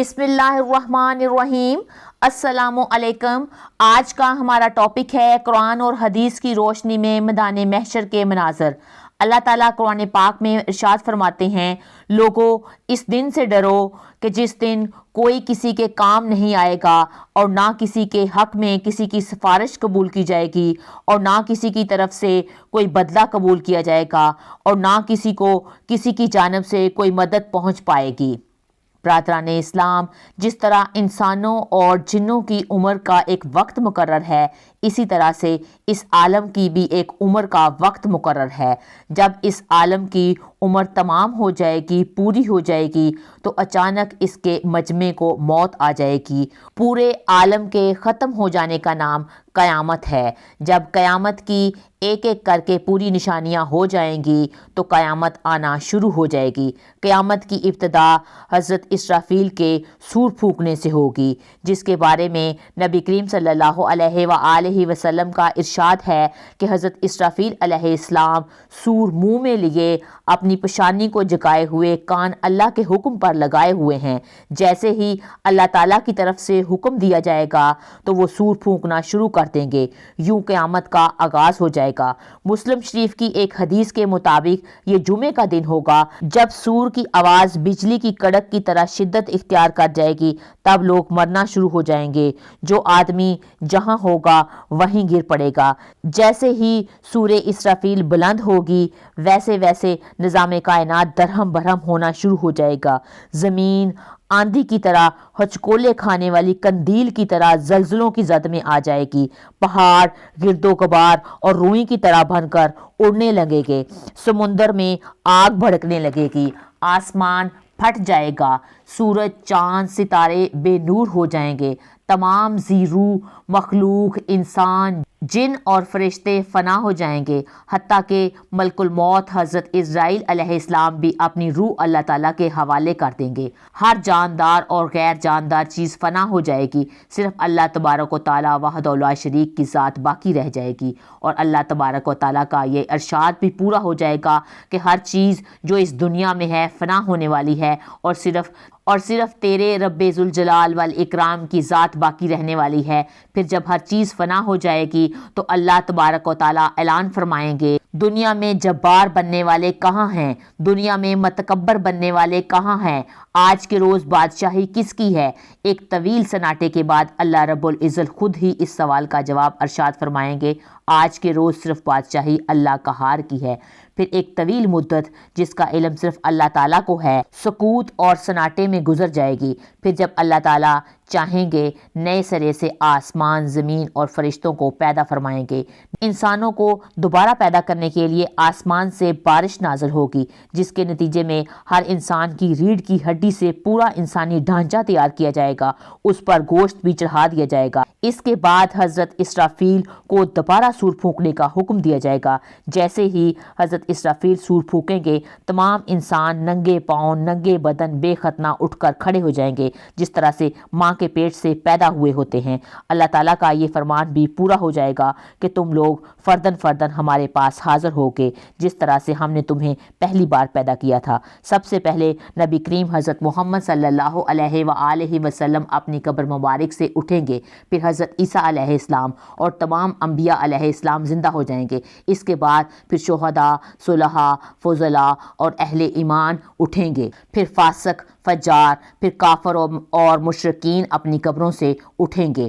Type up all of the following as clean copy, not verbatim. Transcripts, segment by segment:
بسم اللہ الرحمن الرحیم۔ السلام علیکم۔ آج کا ہمارا ٹاپک ہے قرآن اور حدیث کی روشنی میں میدان محشر کے مناظر۔ اللہ تعالیٰ قرآن پاک میں ارشاد فرماتے ہیں، لوگو اس دن سے ڈرو کہ جس دن کوئی کسی کے کام نہیں آئے گا اور نہ کسی کے حق میں کسی کی سفارش قبول کی جائے گی اور نہ کسی کی طرف سے کوئی بدلہ قبول کیا جائے گا اور نہ کسی کو کسی کی جانب سے کوئی مدد پہنچ پائے گی۔ برادران اسلام، جس طرح انسانوں اور جنوں کی عمر کا ایک وقت مقرر ہے، اسی طرح سے اس عالم کی بھی ایک عمر کا وقت مقرر ہے۔ جب اس عالم کی عمر تمام ہو جائے گی، پوری ہو جائے گی، تو اچانک اس کے مجمع کو موت آ جائے گی۔ پورے عالم کے ختم ہو جانے کا نام قیامت ہے۔ جب قیامت کی ایک ایک کر کے پوری نشانیاں ہو جائیں گی تو قیامت آنا شروع ہو جائے گی۔ قیامت کی ابتدا حضرت اسرافیل کے سور پھونکنے سے ہوگی، جس کے بارے میں نبی کریم صلی اللہ علیہ وآلہ وسلم کا ارشاد ہے کہ حضرت اسرافیل علیہ السلام سور منہ میں لیے اپنی پیشانی کو جھکائے ہوئے، کان اللہ کے حکم پر لگائے ہوئے ہیں۔ جیسے ہی اللہ تعالیٰ کی طرف سے حکم دیا جائے گا تو وہ سور پھونکنا شروع کر دیں گے، یوں قیامت کا آغاز ہو جائے گا۔ مسلم شریف کی ایک حدیث کے مطابق یہ جمعے کا دن ہوگا جب سور کی آواز بجلی کی کڑک کی طرح شدت اختیار کر جائے گی، تب لوگ مرنا شروع ہو جائیں گے۔ جو آدمی جہاں ہوگا وہیں گر پڑے گا۔ جیسے ہی سورہ اسرافیل بلند ہوگی، ویسے ویسے نظام کائنات درہم برہم ہونا شروع ہو جائے گا۔ زمین آندھی کی طرح، ہچکولے کھانے والی قندیل کی طرح زلزلوں کی زد میں آ جائے گی۔ پہاڑ گرد و غبار اور روئی کی طرح بن کر اڑنے لگیں گے۔ سمندر میں آگ بھڑکنے لگے گی۔ آسمان پھٹ جائے گا۔ سورج، چاند، ستارے بے نور ہو جائیں گے۔ تمام ذی روح مخلوق، انسان، جن اور فرشتے فنا ہو جائیں گے، حتیٰ کہ ملک الموت حضرت عزرائیل علیہ السلام بھی اپنی روح اللہ تعالیٰ کے حوالے کر دیں گے۔ ہر جاندار اور غیر جاندار چیز فنا ہو جائے گی، صرف اللہ تبارک و تعالیٰ وحدہ لا شریک کی ذات باقی رہ جائے گی۔ اور اللہ تبارک و تعالیٰ کا یہ ارشاد بھی پورا ہو جائے گا کہ ہر چیز جو اس دنیا میں ہے فنا ہونے والی ہے اور صرف تیرے رب ذوالجلال والاکرام کی ذات باقی رہنے والی ہے۔ پھر جب ہر چیز فنا ہو جائے گی تو اللہ تبارک و تعالیٰ اعلان فرمائیں گے، دنیا میں جبار بننے والے کہاں ہیں؟ دنیا میں متکبر بننے والے کہاں ہیں؟ آج کے روز بادشاہی کس کی ہے؟ ایک طویل سناٹے کے بعد اللہ رب العزت خود ہی اس سوال کا جواب ارشاد فرمائیں گے، آج کے روز صرف بادشاہی اللہ قہار کی ہے۔ پھر ایک طویل مدت جس کا علم صرف اللہ تعالیٰ کو ہے، سکوت اور سناٹے میں گزر جائے گی۔ پھر جب اللہ تعالیٰ چاہیں گے نئے سرے سے آسمان، زمین اور فرشتوں کو پیدا فرمائیں گے۔ انسانوں کو دوبارہ پیدا کرنے کے لیے آسمان سے بارش نازل ہوگی، جس کے نتیجے میں ہر انسان کی ریڑھ کی ہڈی سے پورا انسانی ڈھانچہ تیار کیا جائے گا، اس پر گوشت بھی چڑھا دیا جائے گا۔ اس کے بعد حضرت اسرافیل کو دوبارہ سور پھونکنے کا حکم دیا جائے گا۔ جیسے ہی حضرت اسرافیل سور پھونکیں گے، تمام انسان ننگے پاؤں، ننگے بدن، بے ختنہ اٹھ کر کھڑے ہو جائیں گے، جس طرح سے ماں کے پیٹ سے پیدا ہوئے ہوتے ہیں۔ اللہ تعالیٰ کا یہ فرمان بھی پورا ہو جائے گا کہ تم لوگ فردن فردن ہمارے پاس حاضر ہوگے، جس طرح سے ہم نے تمہیں پہلی بار پیدا کیا تھا۔ سب سے پہلے نبی کریم حضرت محمد صلی اللہ علیہ وآلہ وسلم اپنی قبر مبارک سے اٹھیں گے، پھر حضرت عیسیٰ علیہ السلام اور تمام انبیاء علیہ السلام زندہ ہو جائیں گے۔ اس کے بعد پھر شہداء، صلحاء، فضلاء اور اہل ایمان اٹھیں گے، پھر فاسق، فجار، پھر کافر اور مشرکین اپنی قبروں سے اٹھیں گے۔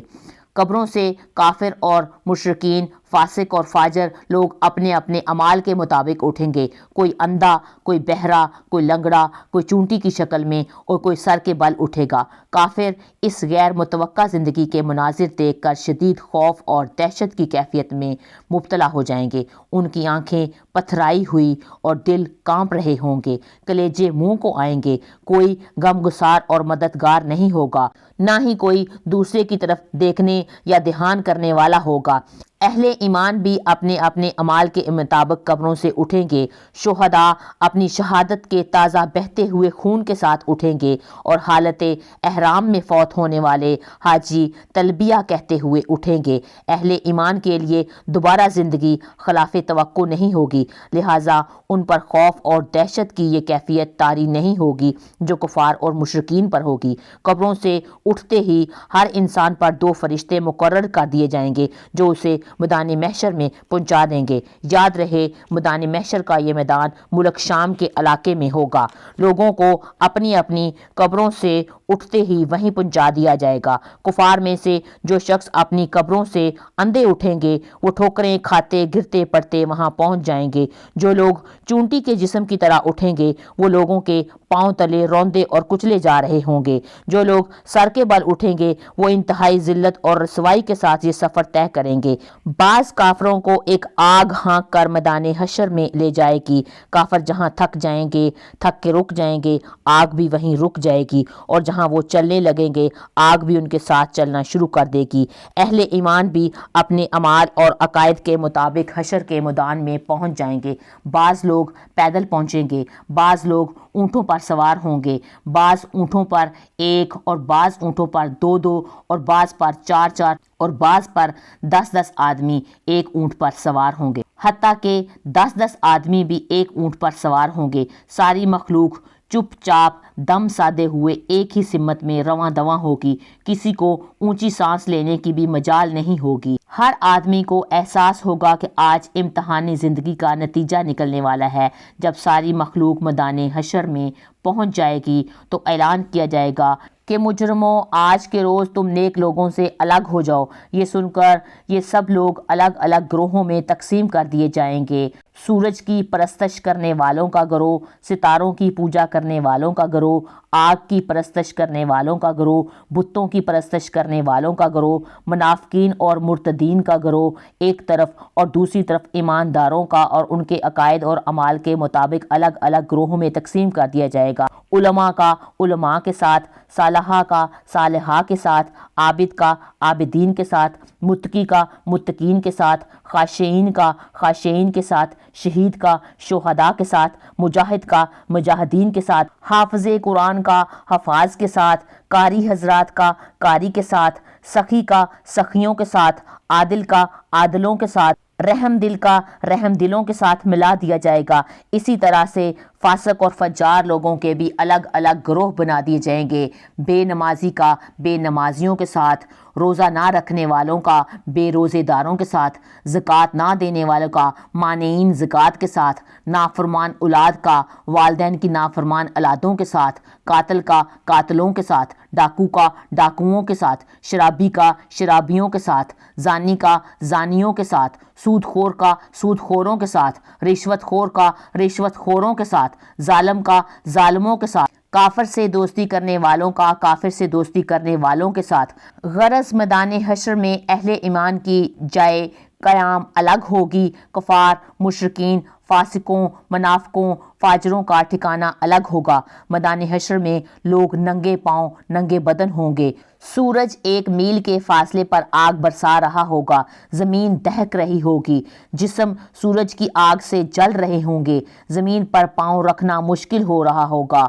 قبروں سے کافر اور مشرکین، فاسق اور فاجر لوگ اپنے اپنے اعمال کے مطابق اٹھیں گے۔ کوئی اندھا، کوئی بہرا، کوئی لنگڑا، کوئی چونٹی کی شکل میں اور کوئی سر کے بل اٹھے گا۔ کافر اس غیر متوقع زندگی کے مناظر دیکھ کر شدید خوف اور دہشت کی کیفیت میں مبتلا ہو جائیں گے۔ ان کی آنکھیں پتھرائی ہوئی اور دل کانپ رہے ہوں گے، کلیجے منہ کو آئیں گے۔ کوئی غمگسار اور مددگار نہیں ہوگا، نہ ہی کوئی دوسرے کی طرف دیکھنے یا دھیان کرنے والا ہوگا۔ اہل ایمان بھی اپنے اپنے اعمال کے مطابق قبروں سے اٹھیں گے۔ شہداء اپنی شہادت کے تازہ بہتے ہوئے خون کے ساتھ اٹھیں گے، اور حالت احرام میں فوت ہونے والے حاجی تلبیہ کہتے ہوئے اٹھیں گے۔ اہل ایمان کے لیے دوبارہ زندگی خلاف توقع نہیں ہوگی، لہٰذا ان پر خوف اور دہشت کی یہ کیفیت طاری نہیں ہوگی جو کفار اور مشرکین پر ہوگی۔ قبروں سے اٹھتے ہی ہر انسان پر 2 فرشتے مقرر کر دیے جائیں گے جو اسے میدان محشر میں پہنچا دیں گے۔ یاد رہے، میدان محشر کا یہ میدان ملک شام کے علاقے میں ہوگا۔ لوگوں کو اپنی اپنی قبروں سے اٹھتے ہی وہیں پہنچا دیا جائے گا۔ کفار میں سے جو شخص اپنی قبروں سے اندھے اٹھیں گے وہ ٹھوکریں کھاتے گرتے پڑتے وہاں پہنچ جائیں گے۔ جو لوگ چونٹی کے جسم کی طرح اٹھیں گے وہ لوگوں کے پاؤں تلے روندے اور کچلے جا رہے ہوں گے۔ جو لوگ سر کے بل اٹھیں گے وہ انتہائی ذلت اور رسوائی کے ساتھ یہ سفر طے کریں گے۔ بعض کافروں کو ایک آگ ہانک کر میدان حشر میں لے جائے گی۔ کافر جہاں تھک جائیں گے، تھک کے رک جائیں گے، آگ بھی وہیں رک جائے گی، اور جہاں وہ چلنے لگیں گے آگ بھی ان کے ساتھ چلنا شروع کر دے گی۔ اہل ایمان بھی اپنے اعمال اور عقائد کے مطابق حشر کے میدان میں پہنچ جائیں گے۔ بعض لوگ پیدل پہنچیں گے، بعض لوگ اونٹوں پر سوار ہوں گے، بعض اونٹوں پر 1 اور بعض اونٹوں پر 2 اور بعض پر 4 اور بعض پر 10 آدمی ایک اونٹ پر سوار ہوں گے، حتیٰ کہ 10 آدمی بھی ایک اونٹ پر سوار ہوں گے۔ ساری مخلوق چپ چاپ دم سادے ہوئے ایک ہی سمت میں رواں دواں ہوگی، کسی کو اونچی سانس لینے کی بھی مجال نہیں ہوگی۔ ہر آدمی کو احساس ہوگا کہ آج امتحانی زندگی کا نتیجہ نکلنے والا ہے۔ جب ساری مخلوق میدان حشر میں پہنچ جائے گی تو اعلان کیا جائے گا کہ مجرموں، آج کے روز تم نیک لوگوں سے الگ ہو جاؤ۔ یہ سن کر یہ سب لوگ الگ الگ گروہوں میں تقسیم کر دیے جائیں گے۔ سورج کی پرستش کرنے والوں کا گروہ، ستاروں کی پوجا کرنے والوں کا گروہ، آگ کی پرستش کرنے والوں کا گروہ، بتوں کی پرستش کرنے والوں کا گروہ، منافقین اور مرتدین کا گروہ ایک طرف، اور دوسری طرف ایمانداروں کا اور ان کے عقائد اور اعمال کے مطابق الگ الگ گروہوں میں تقسیم کر دیا جائے گا۔ علماء کا علماء کے ساتھ، صالحہ کا صالحہ کے ساتھ، عابد کا عابدین کے ساتھ، متقی کا متقین کے ساتھ، خاشعین کا خاشعین کے ساتھ، شہید کا شہداء کے ساتھ، مجاہد کا مجاہدین کے ساتھ، حافظ قرآن کا حفاظ کے ساتھ، قاری حضرات کا قاری کے ساتھ، سخی کا سخیوں کے ساتھ، عادل کا عادلوں کے ساتھ، رحم دل کا رحم دلوں کے ساتھ ملا دیا جائے گا۔ اسی طرح سے فاسق اور فجار لوگوں کے بھی الگ الگ گروہ بنا دیے جائیں گے۔ بے نمازی کا بے نمازیوں کے ساتھ، روزہ نہ رکھنے والوں کا بے روزے داروں کے ساتھ، زکوٰۃ نہ دینے والوں کا مانعین زکوٰۃ کے ساتھ، نافرمان اولاد کا والدین کی نافرمان اولادوں کے ساتھ، قاتل کا قاتلوں کے ساتھ، ڈاکو کا ڈاکوؤں کے ساتھ، شرابی کا شرابیوں کے ساتھ، زانی کا زانیوں کے ساتھ، سود خور کا سود خوروں کے ساتھ، رشوت خور کا رشوت خوروں کے ساتھ، ظالم کا ظالموں کے ساتھ، کافر سے دوستی کرنے والوں کا کافر سے دوستی کرنے والوں کے ساتھ۔ غرض میدان حشر میں اہل ایمان کی جائے قیام الگ ہوگی، کفار، مشرکین، فاسقوں، منافقوں، فاجروں کا ٹھکانہ الگ ہوگا۔ میدان حشر میں لوگ ننگے پاؤں ننگے بدن ہوں گے۔ سورج 1 میل کے فاصلے پر آگ برسا رہا ہوگا، زمین دہک رہی ہوگی، جسم سورج کی آگ سے جل رہے ہوں گے، زمین پر پاؤں رکھنا مشکل ہو رہا ہوگا،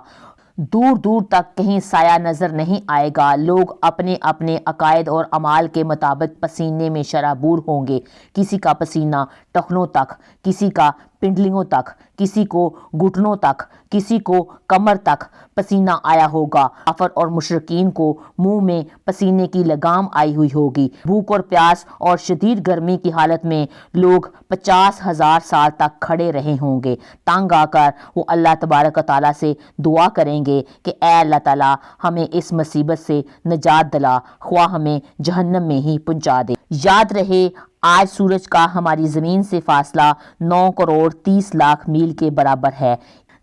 دور دور تک کہیں سایہ نظر نہیں آئے گا۔ لوگ اپنے اپنے عقائد اور اعمال کے مطابق پسینے میں شرابور ہوں گے، کسی کا پسینہ ٹخنوں تک، کسی کا پنڈلیوں تک، کسی کو گھٹنوں تک، کسی کو کمر تک پسینہ آیا ہوگا۔ کافر اور مشرکین کو منہ میں پسینے کی لگام آئی ہوئی ہوگی۔ بھوک اور پیاس اور شدید گرمی کی حالت میں لوگ 50,000 سال تک کھڑے رہے ہوں گے۔ تنگ آ کر وہ اللہ تبارک و تعالیٰ سے دعا کریں گے کہ اے اللہ تعالیٰ ہمیں اس مصیبت سے نجات دلا، خواہ ہمیں جہنم میں ہی پہنچا دے۔ یاد رہے، آج سورج کا ہماری زمین سے فاصلہ 9 کروڑ 30 لاکھ میل کے برابر ہے۔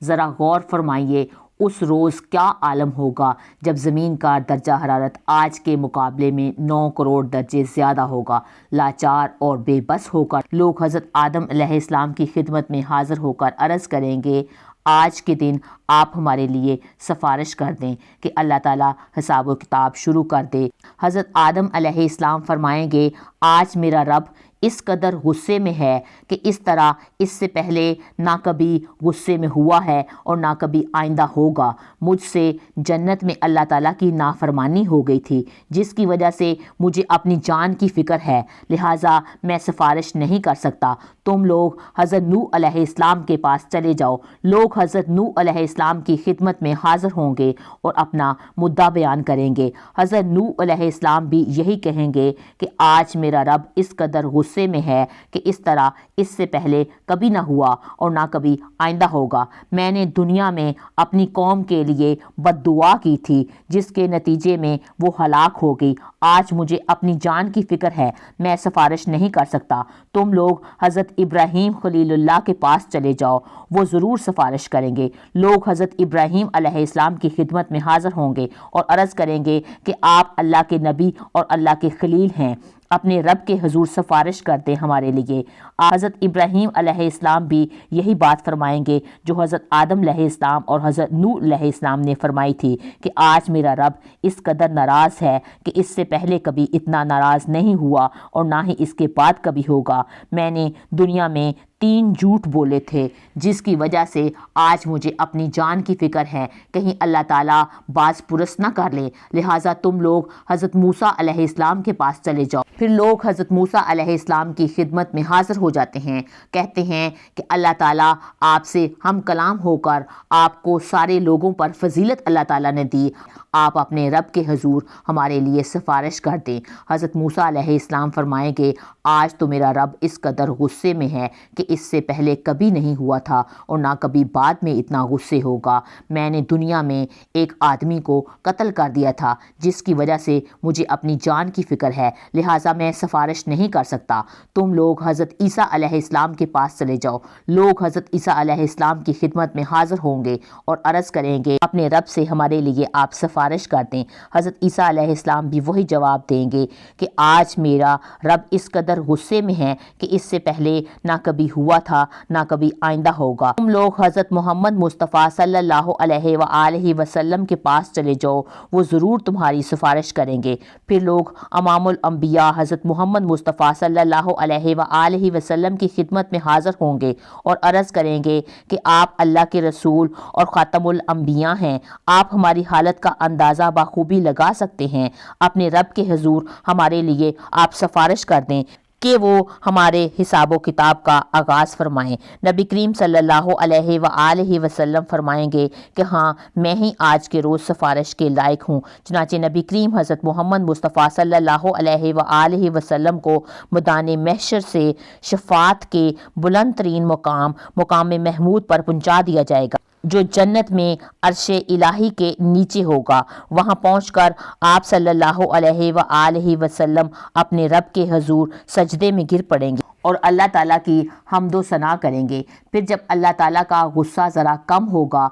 ذرا غور فرمائیے اس روز کیا عالم ہوگا جب زمین کا درجہ حرارت آج کے مقابلے میں 9 کروڑ درجے زیادہ ہوگا۔ لاچار اور بے بس ہو کر لوگ حضرت آدم علیہ السلام کی خدمت میں حاضر ہو کر عرض کریں گے، آج کے دن آپ ہمارے لیے سفارش کر دیں کہ اللہ تعالیٰ حساب و کتاب شروع کر دے۔ حضرت آدم علیہ السلام فرمائیں گے، آج میرا رب اس قدر غصے میں ہے کہ اس طرح اس سے پہلے نہ کبھی غصے میں ہوا ہے اور نہ کبھی آئندہ ہوگا۔ مجھ سے جنت میں اللہ تعالیٰ کی نافرمانی ہو گئی تھی، جس کی وجہ سے مجھے اپنی جان کی فکر ہے، لہٰذا میں سفارش نہیں کر سکتا۔ تم لوگ حضرت نوح علیہ السلام کے پاس چلے جاؤ۔ لوگ حضرت نوح علیہ السلام کی خدمت میں حاضر ہوں گے اور اپنا مدعا بیان کریں گے۔ حضرت نوح علیہ السلام بھی یہی کہیں گے کہ آج میرا رب اس قدر غصے میں ہے کہ اس طرح اس سے پہلے کبھی نہ ہوا اور نہ کبھی آئندہ ہوگا۔ میں نے دنیا میں اپنی قوم کے لیے بد دعا کی تھی، جس کے نتیجے میں وہ ہلاک ہو گئی۔ آج مجھے اپنی جان کی فکر ہے، میں سفارش نہیں کر سکتا۔ تم لوگ حضرت ابراہیم خلیل اللہ کے پاس چلے جاؤ، وہ ضرور سفارش کریں گے۔ لوگ حضرت ابراہیم علیہ السلام کی خدمت میں حاضر ہوں گے اور عرض کریں گے کہ آپ اللہ کے نبی اور اللہ کے خلیل ہیں، اپنے رب کے حضور سفارش کرتے ہمارے لیے۔ حضرت ابراہیم علیہ السلام بھی یہی بات فرمائیں گے جو حضرت آدم علیہ السلام اور حضرت نوح علیہ السلام نے فرمائی تھی کہ آج میرا رب اس قدر ناراض ہے کہ اس سے پہلے کبھی اتنا ناراض نہیں ہوا اور نہ ہی اس کے بعد کبھی ہوگا۔ میں نے دنیا میں 3 جھوٹ بولے تھے، جس کی وجہ سے آج مجھے اپنی جان کی فکر ہے، کہیں اللہ تعالیٰ باز پرس نہ کر لے، لہٰذا تم لوگ حضرت موسیٰ علیہ السلام کے پاس چلے جاؤ۔ پھر لوگ حضرت موسیٰ علیہ السلام کی خدمت میں حاضر ہو جاتے ہیں، کہتے ہیں کہ اللہ تعالیٰ آپ سے ہم کلام ہو کر آپ کو سارے لوگوں پر فضیلت اللہ تعالیٰ نے دی، آپ اپنے رب کے حضور ہمارے لیے سفارش کر دیں۔ حضرت موسیٰ علیہ السلام فرمائیں گے آج تو میرا رب اس قدر غصے میں ہے کہ اس سے پہلے کبھی نہیں ہوا تھا اور نہ کبھی بعد میں اتنا غصے ہوگا۔ میں نے دنیا میں ایک آدمی کو قتل کر دیا تھا، جس کی وجہ سے مجھے اپنی جان کی فکر ہے، لہٰذا میں سفارش نہیں کر سکتا۔ تم لوگ حضرت عیسیٰ علیہ السلام کے پاس چلے جاؤ۔ لوگ حضرت عیسیٰ علیہ السلام کی خدمت میں حاضر ہوں گے اور عرض کریں گے اپنے رب سے ہمارے لیے آپ سفارش کر دیں۔ حضرت عیسیٰ علیہ السلام بھی وہی جواب دیں گے کہ آج میرا رب اس قدر غصے میں ہے کہ اس سے پہلے نہ کبھی ہوا تھا نہ کبھی آئندہ ہوگا۔ تم لوگ حضرت محمد مصطفیٰ صلی اللہ علیہ وآلہ وسلم کے پاس چلے جاؤ، وہ ضرور تمہاری سفارش کریں گے۔ پھر لوگ امام الانبیاء حضرت محمد مصطفیٰ صلی اللہ علیہ وآلہ وسلم کی خدمت میں حاضر ہوں گے اور عرض کریں گے کہ آپ اللہ کے رسول اور خاتم الانبیاء ہیں، آپ ہماری حالت کا اندازہ بخوبی لگا سکتے ہیں، اپنے رب کے حضور ہمارے لیے آپ سفارش کر دیں کہ وہ ہمارے حساب و کتاب کا آغاز فرمائیں۔ نبی کریم صلی اللہ علیہ وآلہ وسلم فرمائیں گے کہ ہاں میں ہی آج کے روز سفارش کے لائق ہوں۔ چنانچہ نبی کریم حضرت محمد مصطفیٰ صلی اللہ علیہ وآلہ وسلم کو میدان محشر سے شفاعت کے بلند ترین مقام محمود پر پہنچا دیا جائے گا، جو جنت میں عرش الہی کے نیچے ہوگا۔ وہاں پہنچ کر آپ صلی اللہ علیہ وآلہ وسلم اپنے رب کے حضور سجدے میں گر پڑیں گے اور اللہ تعالیٰ کی حمد و ثنا کریں گے۔ پھر جب اللہ تعالیٰ کا غصہ ذرا کم ہوگا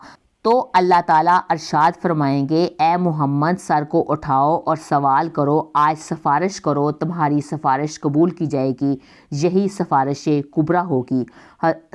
تو اللہ تعالیٰ ارشاد فرمائیں گے اے محمد سر کو اٹھاؤ اور سوال کرو، آج سفارش کرو، تمہاری سفارش قبول کی جائے گی۔ یہی سفارش کبریٰ ہوگی۔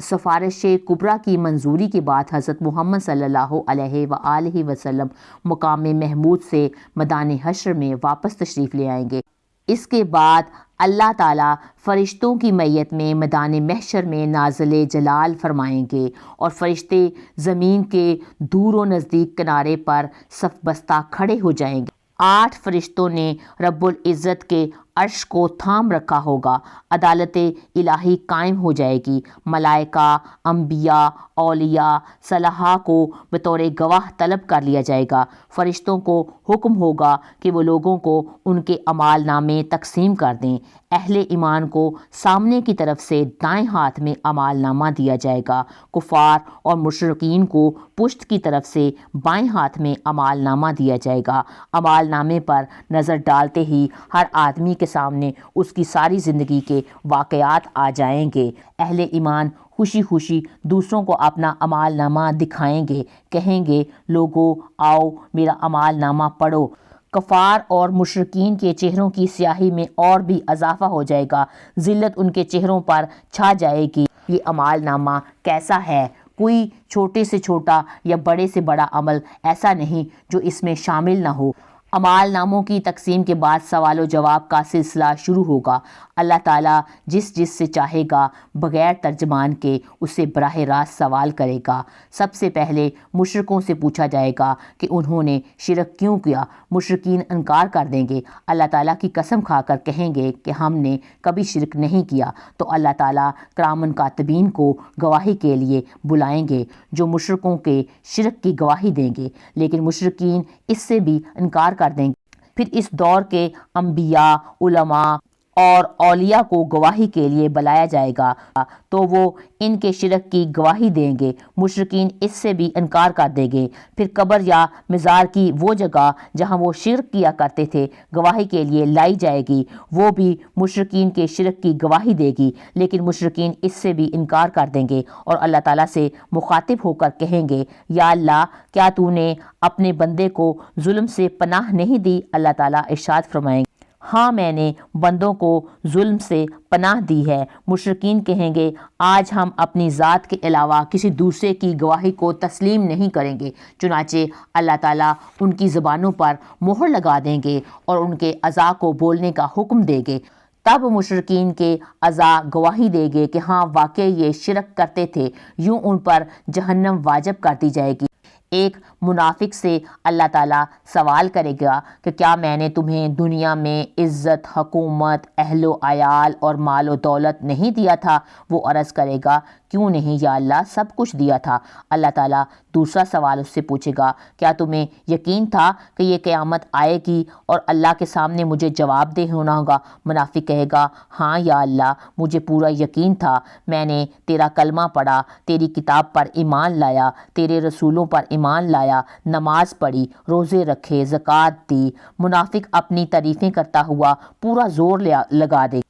سفارش کبریٰ کی منظوری کے بعد حضرت محمد صلی اللہ علیہ وآلہ وسلم مقام محمود سے میدان حشر میں واپس تشریف لے آئیں گے۔ اس کے بعد اللہ تعالیٰ فرشتوں کی میت میں میدان محشر میں نازل جلال فرمائیں گے اور فرشتے زمین کے دور و نزدیک کنارے پر صف بستہ کھڑے ہو جائیں گے۔ 8 فرشتوں نے رب العزت کے عرش کو تھام رکھا ہوگا، عدالت الہی قائم ہو جائے گی۔ ملائکہ، انبیاء، اولیاء، صلحاء کو بطور گواہ طلب کر لیا جائے گا۔ فرشتوں کو حکم ہوگا کہ وہ لوگوں کو ان کے اعمال نامے تقسیم کر دیں۔ اہل ایمان کو سامنے کی طرف سے دائیں ہاتھ میں اعمال نامہ دیا جائے گا، کفار اور مشرکین کو پشت کی طرف سے بائیں ہاتھ میں اعمال نامہ دیا جائے گا۔ اعمال نامے پر نظر ڈالتے ہی ہر آدمی کے سامنے اس کی ساری زندگی کے واقعات آ جائیں گے۔ اہل ایمان خوشی خوشی دوسروں کو اپنا اعمال نامہ دکھائیں گے، کہیں گے لوگو آؤ میرا اعمال نامہ پڑھو۔ کفار اور مشرکین کے چہروں کی سیاہی میں اور بھی اضافہ ہو جائے گا، ذلت ان کے چہروں پر چھا جائے گی۔ یہ اعمال نامہ کیسا ہے؟ کوئی چھوٹے سے چھوٹا یا بڑے سے بڑا عمل ایسا نہیں جو اس میں شامل نہ ہو۔ اعمال ناموں کی تقسیم کے بعد سوال و جواب کا سلسلہ شروع ہوگا۔ اللہ تعالیٰ جس سے چاہے گا بغیر ترجمان کے اسے براہ راست سوال کرے گا۔ سب سے پہلے مشرکوں سے پوچھا جائے گا کہ انہوں نے شرک کیوں کیا۔ مشرکین انکار کر دیں گے، اللہ تعالیٰ کی قسم کھا کر کہیں گے کہ ہم نے کبھی شرک نہیں کیا۔ تو اللہ تعالیٰ کرامن کاتبین کو گواہی کے لیے بلائیں گے جو مشرکوں کے شرک کی گواہی دیں گے، لیکن مشرکین اس سے بھی انکار کر دیں گے۔ پھر اس دور کے انبیاء، علماء اور اولیاء کو گواہی کے لیے بلایا جائے گا تو وہ ان کے شرک کی گواہی دیں گے، مشرکین اس سے بھی انکار کر دیں گے۔ پھر قبر یا مزار کی وہ جگہ جہاں وہ شرک کیا کرتے تھے گواہی کے لیے لائی جائے گی، وہ بھی مشرکین کے شرک کی گواہی دے گی، لیکن مشرکین اس سے بھی انکار کر دیں گے اور اللہ تعالیٰ سے مخاطب ہو کر کہیں گے، یا اللہ کیا تو نے اپنے بندے کو ظلم سے پناہ نہیں دی؟ اللہ تعالیٰ ارشاد فرمائیں گے، ہاں میں نے بندوں کو ظلم سے پناہ دی ہے۔ مشرکین کہیں گے، آج ہم اپنی ذات کے علاوہ کسی دوسرے کی گواہی کو تسلیم نہیں کریں گے۔ چنانچہ اللہ تعالیٰ ان کی زبانوں پر مہر لگا دیں گے اور ان کے اعضاء کو بولنے کا حکم دیں گے۔ تب مشرکین کے اعضاء گواہی دے گے کہ ہاں واقعی یہ شرک کرتے تھے، یوں ان پر جہنم واجب کر دی جائے گی۔ ایک منافق سے اللہ تعالیٰ سوال کرے گا کہ کیا میں نے تمہیں دنیا میں عزت، حکومت، اہل و عیال اور مال و دولت نہیں دیا تھا؟ وہ عرض کرے گا، کیوں نہیں یا اللہ، سب کچھ دیا تھا۔ اللہ تعالیٰ دوسرا سوال اس سے پوچھے گا، کیا تمہیں یقین تھا کہ یہ قیامت آئے گی اور اللہ کے سامنے مجھے جواب دہ ہونا ہوگا؟ منافق کہے گا، ہاں یا اللہ، مجھے پورا یقین تھا، میں نے تیرا کلمہ پڑھا، تیری کتاب پر ایمان لایا، تیرے رسولوں پر ایمان لایا، نماز پڑھی، روزے رکھے، زکوٰۃ دی۔ منافق اپنی تعریفیں کرتا ہوا پورا زور لگا دے۔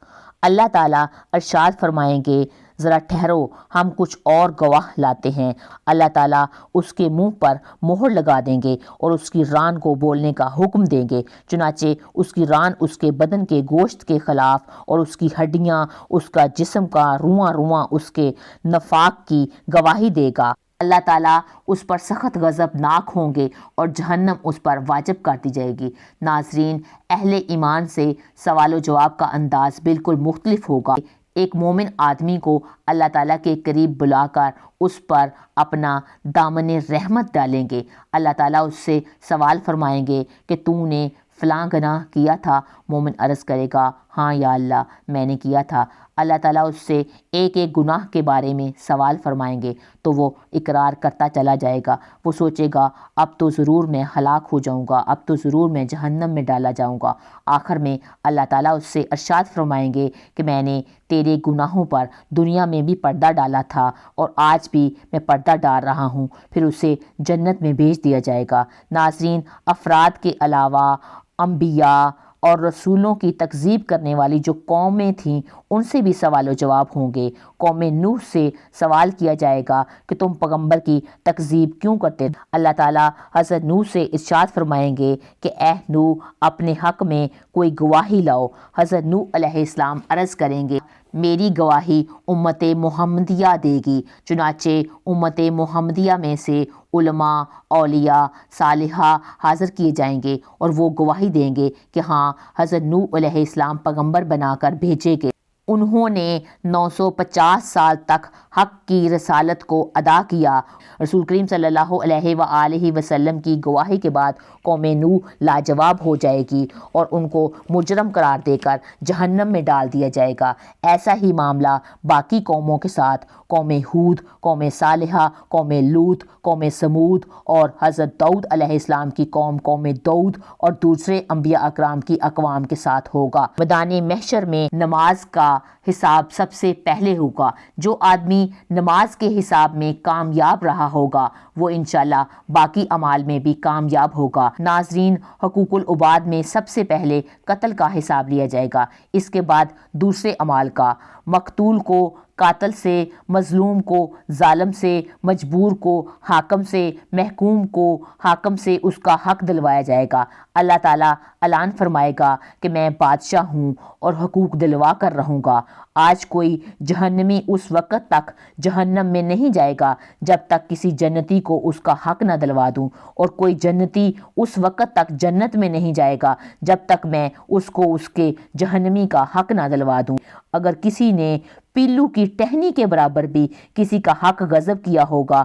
اللہ تعالیٰ ارشاد فرمائیں گے، ذرا ٹھہرو، ہم کچھ اور گواہ لاتے ہیں۔ اللہ تعالیٰ اس کے منہ پر مہر لگا دیں گے اور اس کی ران کو بولنے کا حکم دیں گے۔ چنانچہ اس کی ران اس کے بدن کے گوشت کے خلاف اور اس کی ہڈیاں، اس کا جسم کا رواں رواں اس کے نفاق کی گواہی دے گا۔ اللہ تعالیٰ اس پر سخت غضبناک ہوں گے اور جہنم اس پر واجب کر دی جائے گی۔ ناظرین، اہل ایمان سے سوال و جواب کا انداز بالکل مختلف ہوگا۔ ایک مومن آدمی کو اللہ تعالیٰ کے قریب بلا کر اس پر اپنا دامن رحمت ڈالیں گے۔ اللہ تعالیٰ اس سے سوال فرمائیں گے کہ تو نے فلاں گناہ کیا تھا؟ مومن عرض کرے گا، ہاں یا اللہ، میں نے کیا تھا۔ اللہ تعالیٰ اس سے ایک ایک گناہ کے بارے میں سوال فرمائیں گے تو وہ اقرار کرتا چلا جائے گا۔ وہ سوچے گا، اب تو ضرور میں ہلاک ہو جاؤں گا، اب تو ضرور میں جہنم میں ڈالا جاؤں گا۔ آخر میں اللہ تعالیٰ اس سے ارشاد فرمائیں گے کہ میں نے تیرے گناہوں پر دنیا میں بھی پردہ ڈالا تھا اور آج بھی میں پردہ ڈال رہا ہوں۔ پھر اسے جنت میں بھیج دیا جائے گا۔ ناظرین، افراد کے علاوہ انبیاء اور رسولوں کی تکذیب کرنے والی جو قومیں تھیں ان سے بھی سوال و جواب ہوں گے۔ قوم نوح سے سوال کیا جائے گا کہ تم پیغمبر کی تکذیب کیوں کرتے؟ اللہ تعالیٰ حضرت نوح سے ارشاد فرمائیں گے کہ اے نوح، اپنے حق میں کوئی گواہی لاؤ۔ حضرت نوح علیہ السلام عرض کریں گے، میری گواہی امت محمدیہ دے گی۔ چنانچہ امت محمدیہ میں سے علماء، اولیاء، صالحہ حاضر کیے جائیں گے اور وہ گواہی دیں گے کہ ہاں حضرت نوح علیہ السلام پیغمبر بنا کر بھیجے گئے۔ انہوں نے 950 سال تک حق کی رسالت کو ادا کیا۔ رسول کریم صلی اللہ علیہ وآلہ وسلم کی گواہی کے بعد قوم نوح لاجواب ہو جائے گی اور ان کو مجرم قرار دے کر جہنم میں ڈال دیا جائے گا۔ ایسا ہی معاملہ باقی قوموں کے ساتھ قوم ہود، قوم صالحہ، قوم لوط، قوم سمود اور حضرت داؤد علیہ السلام کی قوم داؤد اور دوسرے انبیاء اکرام کی اقوام کے ساتھ ہوگا۔ میدان محشر میں نماز کا حساب سب سے پہلے ہوگا۔ جو آدمی نماز کے حساب میں کامیاب رہا ہوگا وہ انشاءاللہ باقی اعمال میں بھی کامیاب ہوگا۔ ناظرین، حقوق العباد میں سب سے پہلے قتل کا حساب لیا جائے گا، اس کے بعد دوسرے اعمال کا۔ مقتول کو قاتل سے، مظلوم کو ظالم سے، مجبور کو حاکم سے، محکوم کو حاکم سے اس کا حق دلوایا جائے گا۔ اللہ تعالیٰ اعلان فرمائے گا کہ میں بادشاہ ہوں اور حقوق دلوا کر رہوں گا۔ آج کوئی جہنمی اس وقت تک جہنم میں نہیں جائے گا جب تک کسی جنتی کو اس کا حق نہ دلوا دوں، اور کوئی جنتی اس وقت تک جنت میں نہیں جائے گا جب تک میں اس کو اس کے جہنمی کا حق نہ دلوا دوں۔ اگر کسی نے پیلو کی ٹہنی کے برابر بھی کسی کا حق غصب کیا ہوگا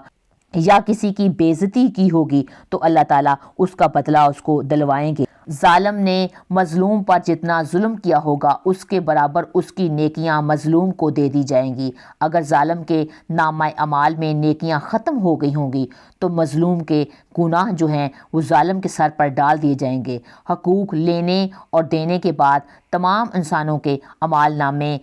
یا کسی کی بے عزتی کی ہوگی تو اللہ تعالیٰ اس کا بدلہ اس کو دلوائیں گے۔ ظالم نے مظلوم پر جتنا ظلم کیا ہوگا اس کے برابر اس کی نیکیاں مظلوم کو دے دی جائیں گی۔ اگر ظالم کے نامہ اعمال میں نیکیاں ختم ہو گئی ہوں گی تو مظلوم کے گناہ جو ہیں وہ ظالم کے سر پر ڈال دیے جائیں گے۔ حقوق لینے اور دینے کے بعد تمام انسانوں کے اعمال نامے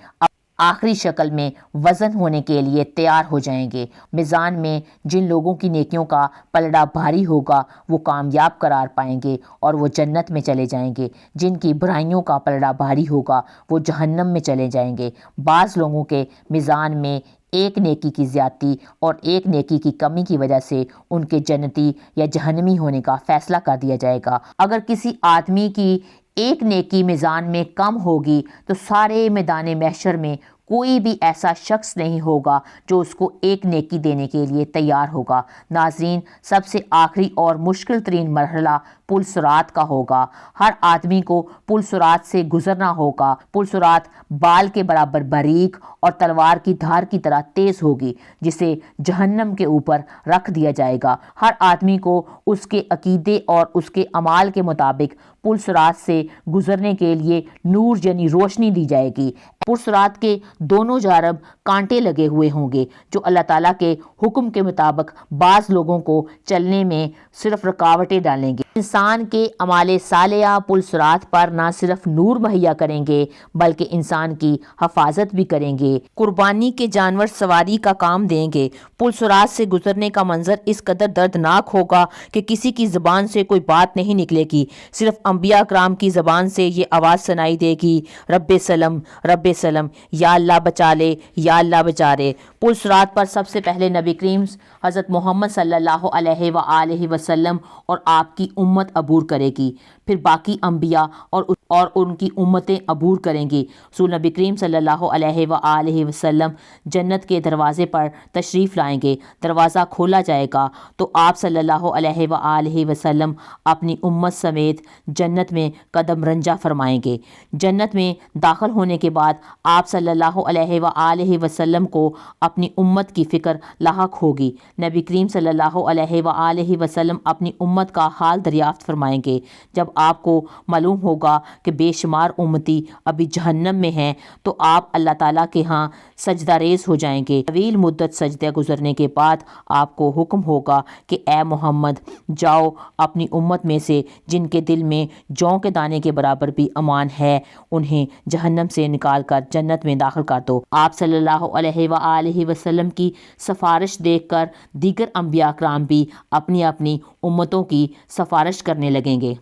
آخری شکل میں وزن ہونے کے لیے تیار ہو جائیں گے۔ میزان میں جن لوگوں کی نیکیوں کا پلڑا بھاری ہوگا وہ کامیاب قرار پائیں گے اور وہ جنت میں چلے جائیں گے، جن کی برائیوں کا پلڑا بھاری ہوگا وہ جہنم میں چلے جائیں گے۔ بعض لوگوں کے میزان میں ایک نیکی کی زیادتی اور ایک نیکی کی کمی کی وجہ سے ان کے جنتی یا جہنمی ہونے کا فیصلہ کر دیا جائے گا۔ اگر کسی آدمی کی ایک نیکی میزان میں کم ہوگی تو سارے میدان محشر میں کوئی بھی ایسا شخص نہیں ہوگا جو اس کو ایک نیکی دینے کے لیے تیار ہوگا۔ ناظرین، سب سے آخری اور مشکل ترین مرحلہ پل صراط کا ہوگا۔ ہر آدمی کو پل صراط سے گزرنا ہوگا۔ پل صراط بال کے برابر باریک اور تلوار کی دھار کی طرح تیز ہوگی جسے جہنم کے اوپر رکھ دیا جائے گا۔ ہر آدمی کو اس کے عقیدے اور اس کے اعمال کے مطابق پل صراط سے گزرنے کے لیے نور یعنی روشنی دی جائے گی۔ پل صراط کے دونوں جانب کانٹے لگے ہوئے ہوں گے جو اللہ تعالیٰ کے حکم کے مطابق بعض لوگوں کو چلنے میں صرف رکاوٹیں ڈالیں گے۔ انسان کے اعمال صالحہ پل صراط پر نہ صرف نور مہیا کریں گے بلکہ انسان کی حفاظت بھی کریں گے۔ قربانی کے جانور سواری کا کام دیں گے۔ پل صراط سے گزرنے کا منظر اس قدر دردناک ہوگا کہ کسی کی زبان سے کوئی بات نہیں نکلے گی، صرف انبیاء کرام کی زبان سے یہ آواز سنائی دے گی، رب سلم رب سلم، یا اللہ بچا لے یا اللہ بچا رے۔ پل صراط پر سب سے پہلے نبی کریم حضرت محمد صلی اللہ علیہ وآلہ وسلم اور آپ کی امت عبور کرے گی، پھر باقی انبیاء اور ان کی امتیں عبور کریں گی۔ رسول نبی کریم صلی اللہ علیہ وآلہ وسلم جنت کے دروازے پر تشریف لائیں گے۔ دروازہ کھولا جائے گا تو آپ صلی اللہ علیہ وآلہ وسلم اپنی امت سمیت جنت میں قدم رنجہ فرمائیں گے۔ جنت میں داخل ہونے کے بعد آپ صلی اللہ علیہ وآلہ وسلم کو اپنی امت کی فکر لاحق ہوگی۔ نبی کریم صلی اللہ علیہ وآلہ وسلم اپنی امت کا حال دریافت فرمائیں گے۔ جب آپ کو معلوم ہوگا کہ بے شمار امتی ابھی جہنم میں ہیں تو آپ اللہ تعالیٰ کے ہاں سجدہ ریز ہو جائیں گے۔ طویل مدت سجدہ گزرنے کے بعد آپ کو حکم ہوگا کہ اے محمد، جاؤ اپنی امت میں سے جن کے دل میں جوں کے دانے کے برابر بھی ایمان ہے انہیں جہنم سے نکال کر جنت میں داخل کر دو۔ آپ صلی اللہ علیہ وآلہ وسلم کی سفارش دیکھ کر دیگر انبیاء کرام بھی اپنی اپنی امتوں کی سفارش کرنے لگیں گے۔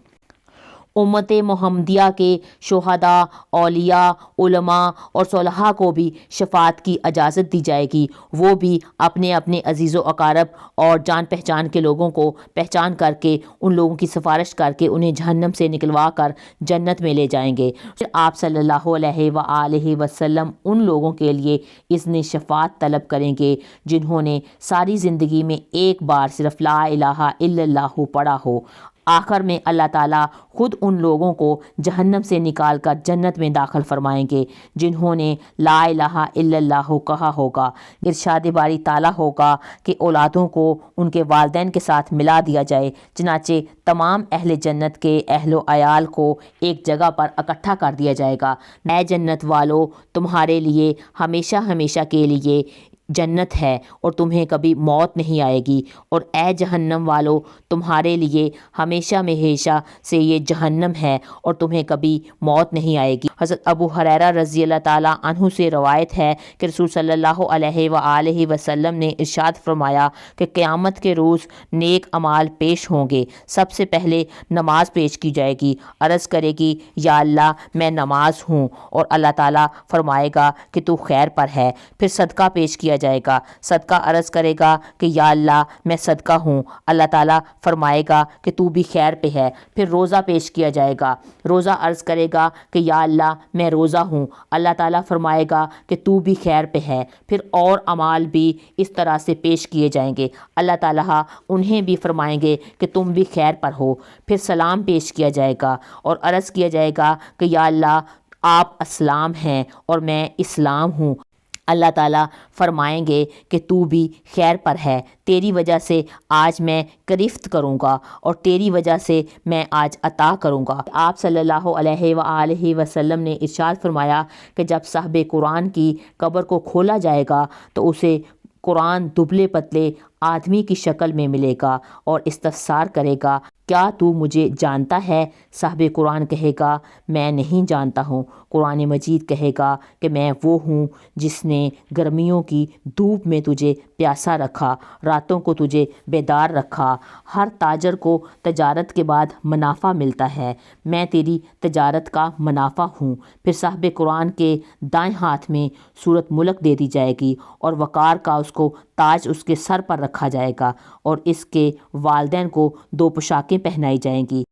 امت محمدیہ کے شہداء، اولیاء، علماء اور صلحاء کو بھی شفاعت کی اجازت دی جائے گی۔ وہ بھی اپنے اپنے عزیز و اقارب اور جان پہچان کے لوگوں کو پہچان کر کے ان لوگوں کی سفارش کر کے انہیں جہنم سے نکلوا کر جنت میں لے جائیں گے۔ پھر آپ صلی اللہ علیہ وآلہ وسلم ان لوگوں کے لیے اذن شفاعت طلب کریں گے جنہوں نے ساری زندگی میں ایک بار صرف لا الہ الا اللہ پڑھا ہو۔ آخر میں اللہ تعالیٰ خود ان لوگوں کو جہنم سے نکال کر جنت میں داخل فرمائیں گے جنہوں نے لا الہ الا اللہ کہا ہوگا۔ ارشاد باری تعالیٰ ہوگا کہ اولادوں کو ان کے والدین کے ساتھ ملا دیا جائے، چنانچہ تمام اہل جنت کے اہل و عیال کو ایک جگہ پر اکٹھا کر دیا جائے گا۔ اے جنت والو، تمہارے لیے ہمیشہ ہمیشہ کے لیے جنت ہے اور تمہیں کبھی موت نہیں آئے گی، اور اے جہنم والو، تمہارے لیے ہمیشہ ہمیشہ سے یہ جہنم ہے اور تمہیں کبھی موت نہیں آئے گی۔ حضرت ابو ہریرہ رضی اللہ تعالیٰ عنہ سے روایت ہے کہ رسول صلی اللہ علیہ وآلہ وسلم نے ارشاد فرمایا کہ قیامت کے روز نیک اعمال پیش ہوں گے۔ سب سے پہلے نماز پیش کی جائے گی، عرض کرے گی یا اللہ میں نماز ہوں، اور اللہ تعالیٰ فرمائے گا کہ تو خیر پر ہے۔ پھر صدقہ پیش کیا جائے گا، صدقہ عرض کرے گا کہ یا اللہ میں صدقہ ہوں، اللہ تعالیٰ فرمائے گا کہ تو بھی خیر پہ ہے۔ پھر روزہ پیش کیا جائے گا، روزہ عرض کرے گا کہ یا اللہ میں روزہ ہوں، اللہ تعالیٰ فرمائے گا کہ تو بھی خیر پہ ہے۔ پھر اور اعمال بھی اس طرح سے پیش کیے جائیں گے، اللہ تعالیٰ انہیں بھی فرمائیں گے کہ تم بھی خیر پر ہو۔ پھر سلام پیش کیا جائے گا اور عرض کیا جائے گا کہ یا اللہ آپ اسلام ہیں اور میں اسلام ہوں، اللہ تعالیٰ فرمائیں گے کہ تو بھی خیر پر ہے، تیری وجہ سے آج میں گرفت کروں گا اور تیری وجہ سے میں آج عطا کروں گا۔ آپ صلی اللہ علیہ وآلہ وسلم نے ارشاد فرمایا کہ جب صاحب قرآن کی قبر کو کھولا جائے گا تو اسے قرآن دبلے پتلے آدمی کی شکل میں ملے گا اور استفسار کرے گا کیا تو مجھے جانتا ہے؟ صاحب قرآن کہے گا میں نہیں جانتا ہوں۔ قرآن مجید کہے گا کہ میں وہ ہوں جس نے گرمیوں کی دھوپ میں تجھے پیاسا رکھا، راتوں کو تجھے بیدار رکھا۔ ہر تاجر کو تجارت کے بعد منافع ملتا ہے، میں تیری تجارت کا منافع ہوں۔ پھر صاحب قرآن کے دائیں ہاتھ میں سورۃ ملک دے دی جائے گی اور وقار کا اس کو تاج اس کے سر پر رکھا جائے گا اور اس کے والدین کو 2 پوشاکیں پہنائی جائیں گی۔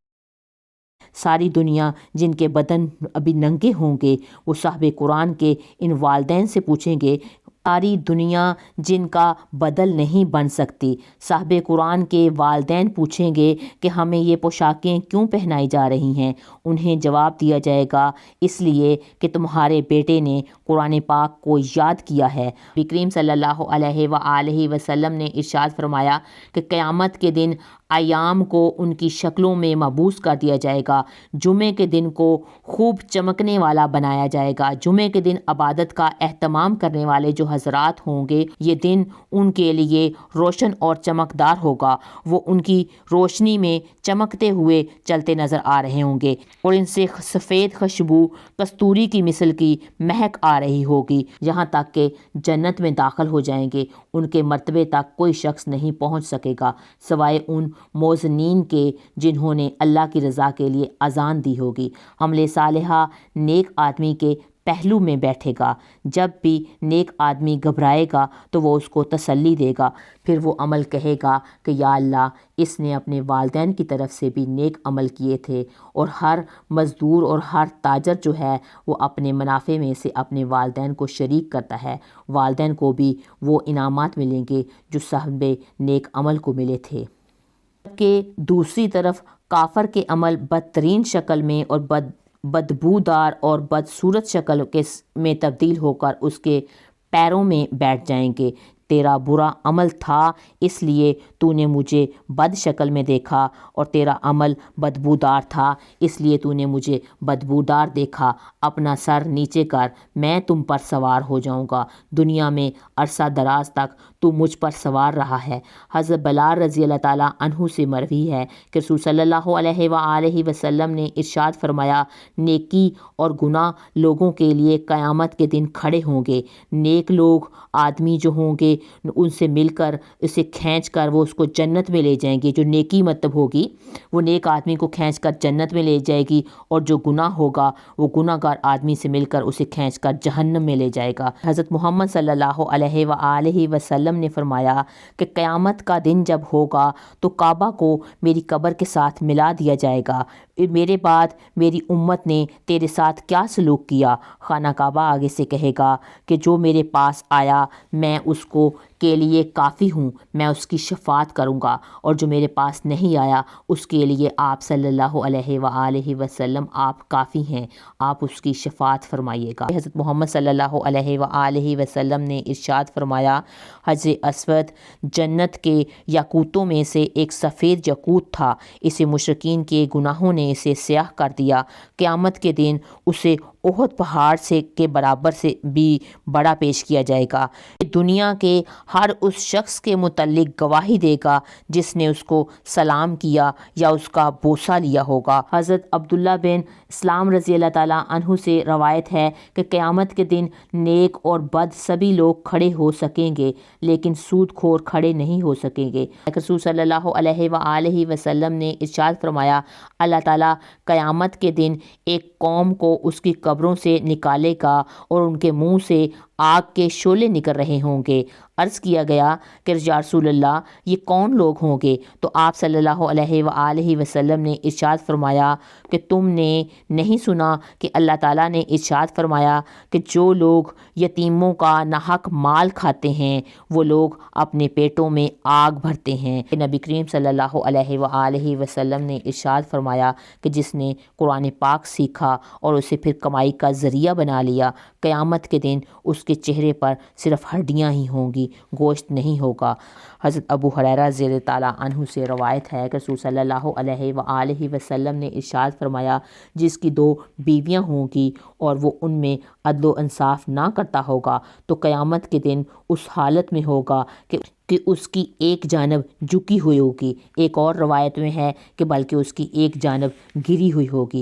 ساری دنیا جن کے بدن ابھی ننگے ہوں گے وہ صاحب قرآن کے ان والدین سے پوچھیں گے، ساری دنیا جن کا بدل نہیں بن سکتی، صاحب قرآن کے والدین پوچھیں گے کہ ہمیں یہ پوشاکیں کیوں پہنائی جا رہی ہیں؟ انہیں جواب دیا جائے گا اس لیے کہ تمہارے بیٹے نے قرآن پاک کو یاد کیا ہے۔ نبی کریم صلی اللہ علیہ وآلہ وسلم نے ارشاد فرمایا کہ قیامت کے دن ایام کو ان کی شکلوں میں مبعوث کر دیا جائے گا، جمعے کے دن کو خوب چمکنے والا بنایا جائے گا۔ جمعے کے دن عبادت کا اہتمام کرنے والے جو حضرات ہوں گے یہ دن ان کے لیے روشن اور چمکدار ہوگا، وہ ان کی روشنی میں چمکتے ہوئے چلتے نظر آ رہے ہوں گے اور ان سے سفید خوشبو کستوری کی مثل کی مہک آ رہی ہوگی، یہاں تک کہ جنت میں داخل ہو جائیں گے۔ ان کے مرتبے تک کوئی شخص نہیں پہنچ سکے گا سوائے ان موذنین کے جنہوں نے اللہ کی رضا کے لیے اذان دی ہوگی۔ عمل صالحہ نیک آدمی کے پہلو میں بیٹھے گا، جب بھی نیک آدمی گھبرائے گا تو وہ اس کو تسلی دے گا، پھر وہ عمل کہے گا کہ یا اللہ اس نے اپنے والدین کی طرف سے بھی نیک عمل کیے تھے، اور ہر مزدور اور ہر تاجر جو ہے وہ اپنے منافع میں سے اپنے والدین کو شریک کرتا ہے، والدین کو بھی وہ انعامات ملیں گے جو صاحب نیک عمل کو ملے تھے۔ کہ دوسری طرف کافر کے عمل بدترین شکل میں اور بدبودار اور بدصورت شکل میں تبدیل ہو کر اس کے پیروں میں بیٹھ جائیں گے۔ تیرا برا عمل تھا اس لیے تو نے مجھے بد شکل میں دیکھا، اور تیرا عمل بدبودار تھا اس لیے تو نے مجھے بدبودار دیکھا۔ اپنا سر نیچے کر، میں تم پر سوار ہو جاؤں گا۔ دنیا میں عرصہ دراز تک تو مجھ پر سوار رہا ہے۔ حضرت بلال رضی اللہ تعالیٰ عنہ سے مروی ہے کہ رسول صلی اللہ علیہ وآلہ وسلم نے ارشاد فرمایا، نیکی اور گناہ لوگوں کے لیے قیامت کے دن کھڑے ہوں گے۔ نیک لوگ آدمی جو ہوں گے ان سے مل کر اسے کھینچ کر وہ اس کو جنت میں لے جائیں گے، جو نیکی مطلب ہوگی وہ نیک آدمی کو کھینچ کر جنت میں لے جائے گی، اور جو گناہ ہوگا وہ گناہ گار آدمی سے مل کر اسے کھینچ کر جہنم میں لے جائے گا۔ حضرت محمد صلی اللہ علیہ وآلہ وسلم نے فرمایا کہ قیامت کا دن جب ہوگا تو کعبہ کو میری قبر کے ساتھ ملا دیا جائے گا، میرے بعد میری امت نے تیرے ساتھ کیا سلوک کیا؟ خانہ کعبہ آگے سے کہے گا کہ جو میرے پاس آیا میں اس کو کے لیے کافی ہوں، میں اس کی شفاعت کروں گا، اور جو میرے پاس نہیں آیا اس کے لیے آپ صلی اللہ علیہ وآلہ وسلم آپ کافی ہیں، آپ اس کی شفاعت فرمائیے گا۔ حضرت محمد صلی اللہ علیہ وآلہ وسلم نے ارشاد فرمایا، حجر اسود جنت کے یاقوتوں میں سے ایک سفید یاقوت تھا، اسے مشرکین کے گناہوں نے اسے سیاہ کر دیا، قیامت کے دن اسے احد پہاڑ سے کے برابر سے بھی بڑا پیش کیا جائے گا۔ دنیا کے ہر اس شخص کے متعلق گواہی دے گا جس نے اس کو سلام کیا یا اس کا بوسہ لیا ہوگا۔ حضرت عبداللہ بن اسلام رضی اللہ تعالیٰ عنہ سے روایت ہے کہ قیامت کے دن نیک اور بد سبھی لوگ کھڑے ہو سکیں گے لیکن سود خور کھڑے نہیں ہو سکیں گے۔ رسول صلی اللہ علیہ وآلہ وسلم نے ارشاد فرمایا، اللہ تعالیٰ قیامت کے دن ایک قوم کو اس کی قبروں سے نکالے گا اور ان کے منہ سے آگ کے شعلے نکل رہے ہوں گے۔ عرض کیا گیا کہ یا رسول اللہ یہ کون لوگ ہوں گے؟ تو آپ صلی اللہ علیہ وآلہ وسلم نے ارشاد فرمایا کہ تم نے نہیں سنا کہ اللہ تعالیٰ نے ارشاد فرمایا کہ جو لوگ یتیموں کا ناحق مال کھاتے ہیں وہ لوگ اپنے پیٹوں میں آگ بھرتے ہیں۔ نبی کریم صلی اللہ علیہ وآلہ وسلم نے ارشاد فرمایا کہ جس نے قرآن پاک سیکھا اور اسے پھر کمائی کا ذریعہ بنا لیا، قیامت کے دن اس کے چہرے پر صرف ہڈیاں ہی ہوں گی، گوشت نہیں ہوگا۔ حضرت ابو ہریرہ رضی اللہ تعالیٰ عنہ سے روایت ہے کہ رسول صلی اللہ علیہ وآلہ وسلم نے ارشاد فرمایا جس کی 2 بیویاں ہوں گی اور وہ ان میں عدل و انصاف نہ کرتا ہوگا تو قیامت کے دن اس حالت میں ہوگا کہ اس کی ایک جانب جھکی ہوئی ہوگی، ایک اور روایت میں ہے کہ بلکہ اس کی ایک جانب گری ہوئی ہوگی۔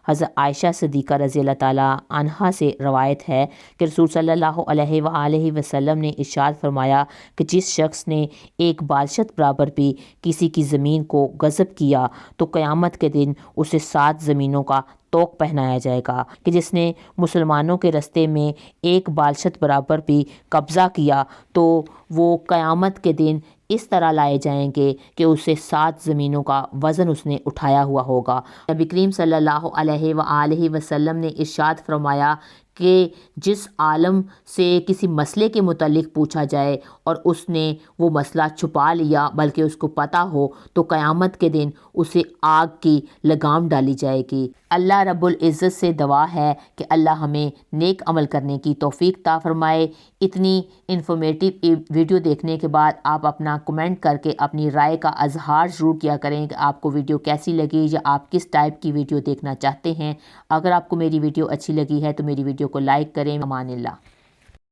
حضرت عائشہ صدیقہ رضی اللہ تعالیٰ عنہا سے روایت ہے کہ رسول صلی اللہ علیہ وآلہ وسلم نے ارشاد فرمایا کہ جس شخص نے ایک بالشت برابر بھی کسی کی زمین کو غصب کیا تو قیامت کے دن اسے 7 زمینوں کا توق پہنایا جائے گا، کہ جس نے مسلمانوں کے رستے میں ایک بالشت برابر بھی قبضہ کیا تو وہ قیامت کے دن اس طرح لائے جائیں گے کہ اسے 7 زمینوں کا وزن اس نے اٹھایا ہوا ہوگا۔ نبی کریم صلی اللہ علیہ وآلہ وسلم نے ارشاد فرمایا کہ جس عالم سے کسی مسئلے کے متعلق پوچھا جائے اور اس نے وہ مسئلہ چھپا لیا بلکہ اس کو پتہ ہو تو قیامت کے دن اسے آگ کی لگام ڈالی جائے گی۔ اللہ رب العزت سے دعا ہے کہ اللہ ہمیں نیک عمل کرنے کی توفیق عطا فرمائے۔ اتنی انفارمیٹیو ویڈیو دیکھنے کے بعد آپ اپنا کمنٹ کر کے اپنی رائے کا اظہار ضرور کیا کریں کہ آپ کو ویڈیو کیسی لگی یا آپ کس ٹائپ کی ویڈیو دیکھنا چاہتے ہیں۔ اگر آپ کو میری ویڈیو اچھی لگی ہے تو میری ویڈیو کو لائک کریں۔ امان اللہ۔